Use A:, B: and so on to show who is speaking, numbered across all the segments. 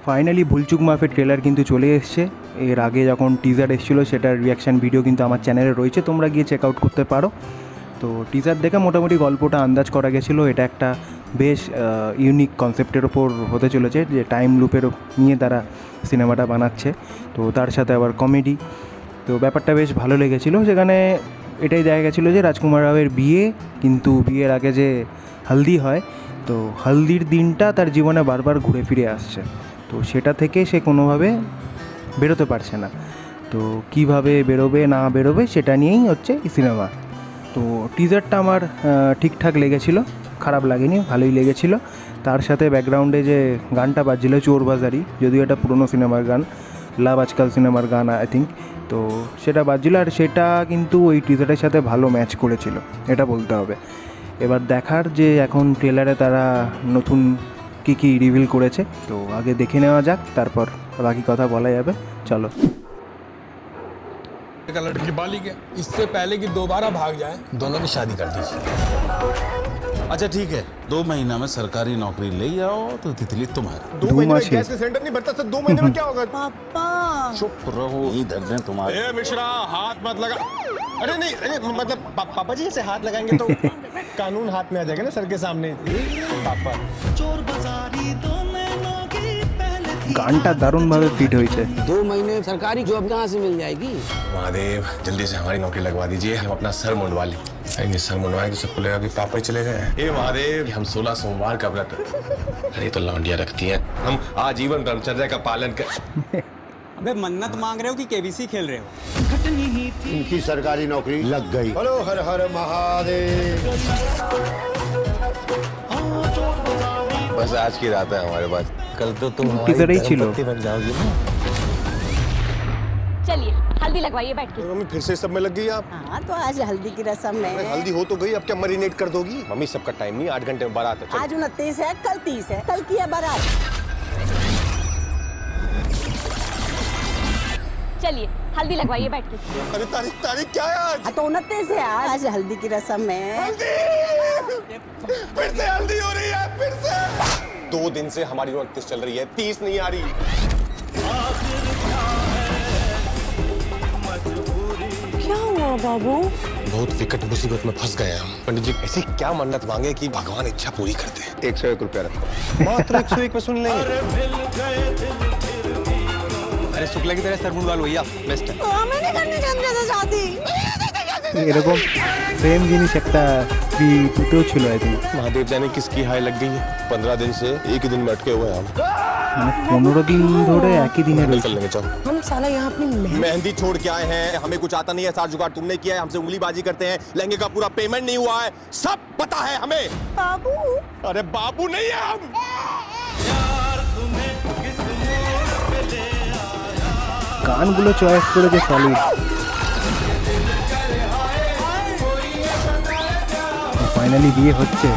A: Finally ভুলচুক মাফের trailer কিন্তু চলে এসছে। এর আগে যখন টিজার এসেছিলো সেটার রিয়াকশান ভিডিও কিন্তু আমার চ্যানেলে রয়েছে, তোমরা গিয়ে চেক আউট করতে পারো। তো টিজার দেখে মোটামুটি গল্পটা আন্দাজ করা গেছিলো এটা একটা বেশ ইউনিক কনসেপ্টের ওপর হতে চলেছে, যে টাইম লুপের নিয়ে তারা সিনেমাটা বানাচ্ছে, তো তার সাথে আবার কমেডি। তো ব্যাপারটা বেশ ভালো লেগেছিলো। সেখানে এটাই দেখা গেছিলো যে রাজকুমার রাওয়ের বিয়ে, কিন্তু বিয়ের আগে যে হলদি হয়, তো হলদির দিনটা তার জীবনে বারবার ঘুরে ফিরে আসছে। তো সেটা থেকে সে কোনোভাবে বেরোতে পারছে না। তো কিভাবে বেরোবে না বেরোবে সেটা নিয়েই হচ্ছে এই সিনেমা। তো টিজারটা আমার ঠিকঠাক লেগেছিলো, খারাপ লাগেনি, ভালোই লেগেছিলো। তার সাথে ব্যাকগ্রাউন্ডে যে গানটা বাজছিল চোর বাজারি, যদিও এটা পুরনো সিনেমার গান, লাভ আজকাল সিনেমার গান আই থিঙ্ক, তো সেটা বাজছিল। আর সেটা কিন্তু ওই টিজারের সাথে ভালো ম্যাচ করেছিল, এটা বলতে হবে। এবার দেখার যে এখন ট্রেলারে তারা নতুন কী কী রিভিল করেছে, তো আগে দেখে নেওয়া যাক, তারপর বাকি কথা বলা যাবে। চলো।
B: लड़की बाली गया, इससे पहले कि दोबारा भाग जाए, दोनों की शादी कर दीजिए।
C: अच्छा ठीक है, 2 महीना में सरकारी नौकरी ले आओ तो तितली तुम्हारी।
B: 2 महीने में गैस सिलेंडर नहीं भरता, 2 महीने में क्या होगा?
D: पापा
C: चुप रहो, यही दर्द है तुम्हारे।
B: ए मिश्रा, हाथ मत लगा। अरे नहीं, अरे मतलब पापा जी ऐसे हाथ लगाएंगे तो कानून हाथ में आ जाएगा ना सर के सामने। पापा
A: গানটা দারুণভাবে ফিট হয়েছে।
E: 2 महीने सरकारी जॉब कहाँ से मिल जाएगी?
B: महादेव जल्दी से हमारी नौकरी लगवा दीजिए, हम अपना सर मुंडवा लें। सर मुंडवाएं तो सबको लगेगा कि पापा ही चले गए हैं। हे महादेव, हम 16 सोमवार का व्रत, अरे तो लौंडिया रखती हैं, हम आजीवन ब्रह्मचर्य का पालन कर।
F: अबे मन्नत मांग रहे हो कि केबीसी खेल रहे हो?
G: इनकी सरकारी नौकरी लग गई। हेलो हर हर महादेव।
B: बस आज की रात है हमारे पास, कल तो तुम
A: टीजर ही छिलो
B: बन जाओगी ना।
D: चलिए हल्दी लगवाइए बैठ के।
B: मम्मी फिर से सब में लग गई आप?
H: हाँ तो आज हल्दी की रस्म है।
B: हल्दी हो तो गई, अब क्या मरीनेट कर दोगी? मम्मी सबका टाइम नहीं, 8 घंटे में बारात है।
H: आज 29 है, कल 30 है, कल की है बारात।
D: चलिए हल्दी लगवाइए बैठ के।
B: अरे तारीख तारीख क्या है आज?
H: हाँ तो 29 है आज हल्दी की रस्म है।
B: हल्दी फिर से हल्दी हो रही है, फिर से 2 दिन से हमारी 29 चल रही है, 30 नहीं आ रही।
H: क्या हुआ बाबू?
B: बहुत विकट मुसीबत में फंस गए हम। पंडित जी ऐसी क्या मन्नत मांगे कि भगवान इच्छा पूरी कर दे? 101 रुपया रखो। मात्र 101 में सुन लेंगे।
F: अरे शुक्ला की तरह सर मुंडवा लो भैया, बेस्ट है।
H: हमें नहीं करनी चंद्र से शादी।
A: এরকম সেম জিনিস একটা স্ত্রী পুতেও ছিল আই থিঙ্ক।
B: महादेव जाने किसकी हाय लग गई है, 15 दिन से एक ही दिन में अटके हुए हैं हम।
A: মানে 15 दिन ধরে একই দিনে রয়েছে।
B: निकल लेंगे, चलो।
H: हम साला यहाँ अपनी
B: मेहंदी छोड़ के आए हैं, हमें कुछ आता नहीं है, सार जुगाड़ तुमने किया है, हमसे उंगलीबाजी करते हैं, लहंगे का पूरा पेमेंट नहीं हुआ है, सब पता है हमें।
H: बाबू
B: अरे बाबू नहीं है हम।
A: গানগুলো চয়েস করেছে সলিড। ফাইনালি বিয়ে হচ্ছে।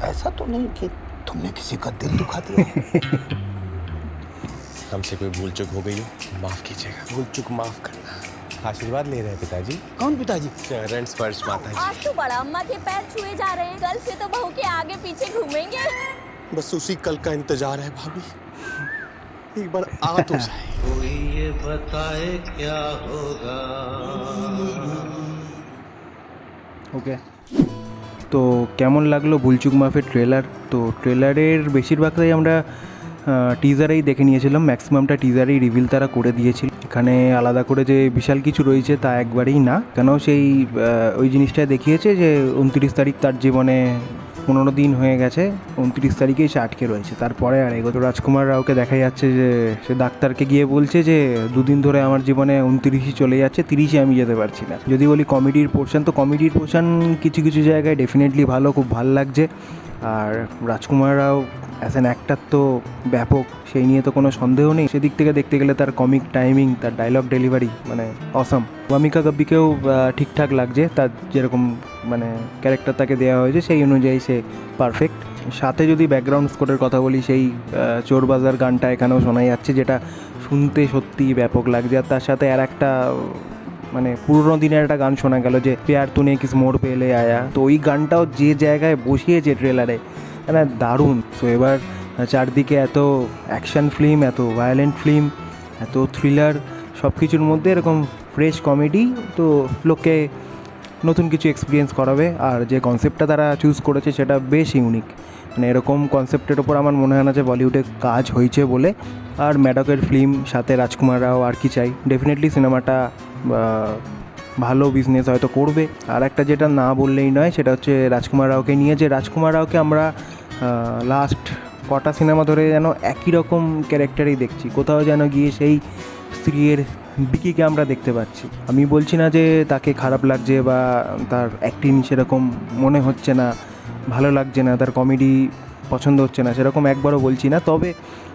G: ऐसा तो नहीं कि तुमने किसी का दिल दुखा दिया।
B: हमसे कोई भूल चूक हो गई हो, माफ कीजिएगा। भूल चूक माफ करना। आशीर्वाद ले रहे हैं पिताजी।
G: कौन पिताजी?
B: चरण स्पर्श माता जी।
D: आज तो बड़ा अम्मा के पैर छुए जा रहे हैं, कल से तो बहू के आगे पीछे घूमेंगे।
B: बस उसी कल का इंतजार है भाभी, एक बार आ तो जाए।
I: कोई ये बताए क्या होगा।
A: ওকে, তো কেমন লাগলো ভুলচুক মাফের ট্রেলার? তো ট্রেলারের বেশিরভাগটাই আমরা টিজারেই দেখে নিয়েছিলাম, ম্যাক্সিমামটা টিজারেই রিভিল তারা করে দিয়েছিল। এখানে আলাদা করে যে বিশাল কিছু রয়েছে তা একবারেই না, কেন সেই ওই জিনিসটা দেখিয়েছে যে 29 তারিখ তার জীবনে 15 দিন হয়ে গেছে, 29 তারিখেই সে আটকে রয়েছে। তারপরে আর এগোতো রাজকুমার রাওকে দেখা যাচ্ছে যে সে ডাক্তারকে গিয়ে বলছে যে 2 দিন ধরে আমার জীবনে 29ই চলে যাচ্ছে, 30-এ আমি যেতে পারছি না। যদি বলি কমেডির পোর্শন, তো কমেডির পোর্শন কিছু কিছু জায়গায় ডেফিনেটলি ভালো, খুব ভালো লাগছে। আর রাজকুমার রাও অ্যাজ অ্যান অ্যাক্টার তো ব্যাপক, সেই নিয়ে তো কোনো সন্দেহ নেই। সেদিক থেকে দেখতে গেলে তার কমিক টাইমিং, তার ডায়লগ ডেলিভারি মানে অসম। ওয়ামিকা গাব্বিকেও ঠিকঠাক লাগছে, তার যেরকম মানে ক্যারেক্টার তাকে দেওয়া হয়েছে সেই অনুযায়ী সে পারফেক্ট। সাথে যদি ব্যাকগ্রাউন্ড স্কোরের কথা বলি, সেই চোর বাজার গানটা এখানেও শোনা যাচ্ছে, যেটা শুনতে সত্যিই ব্যাপক লাগছে। আর তার সাথে আর একটা মানে পুরোনো দিনের একটা গান শোনা গেল যে প্যার তুনে কিস মোড় পেলে আয়া, তো ওই গানটাও যে জায়গায় বসিয়েছে ট্রেলারে, মানে দারুণ। সো এবার চারদিকে এত অ্যাকশন ফিল্ম, এত ভায়োলেন্ট ফিল্ম, এত থ্রিলার, সব কিছুর মধ্যে এরকম ফ্রেশ কমেডি, তো লোককে নতুন কিছু এক্সপিরিয়েন্স করাবে। আর যে কনসেপ্টটা তারা চুজ করেছে সেটা বেশ ইউনিক, মানে এরকম কনসেপ্টের ওপর আমার মনে হয় না যে বলিউডে কাজ হয়েছে বলে। আর ম্যাডকের ফিল্ম, সাথে রাজকুমার রাও, আর কি চাই। ডেফিনেটলি সিনেমাটা ভালো বিজনেস হয়তো করবে। আর একটা যেটা না বললেই নয়, সেটা হচ্ছে রাজকুমার রাওকে নিয়ে, যে রাজকুমার রাওকে আমরা লাস্ট কটা সিনেমা ধরে যেন একই রকম ক্যারেক্টারই দেখছি। কোথাও যেন গিয়ে সেই স্ত্রীর বিকিকে আমরা দেখতে পাচ্ছি। আমি বলছি না যে তাকে খারাপ লাগছে বা তার অ্যাক্টিং সেরকম মনে হচ্ছে না, ভালো লাগছে না, তার কমেডি পছন্দ হচ্ছে না, সেরকম একবারও বলছি না। তবে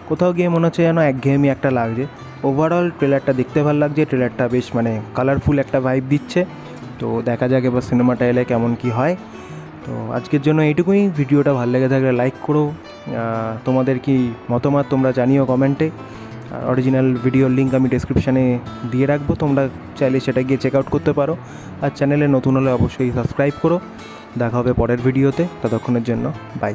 A: কোথাও গিয়ে মনে হচ্ছে যেন একঘেয়েমি একটা লাগছে। ওভারঅল ট্রেলারটা দেখতে ভালো লাগছে, ট্রেলারটা বেশ মানে কালারফুল একটা ভাইব দিচ্ছে। তো দেখা যাক এবার সিনেমাটা এলে কেমন কি হয়। তো আজকের জন্য এইটুকুই। ভিডিওটা ভালো লেগে থাকলে লাইক করো, তোমাদের কি মতামত তোমরা জানিও কমেন্টে। আর অরিজিনাল ভিডিওর লিঙ্ক আমি ডেসক্রিপশানে দিয়ে রাখবো, তোমরা চাইলে সেটা গিয়ে চেক আউট করতে পারো। আর চ্যানেলে নতুন হলে অবশ্যই সাবস্ক্রাইব করো। দেখা হবে পরের ভিডিওতে, ততক্ষণের জন্য বাই।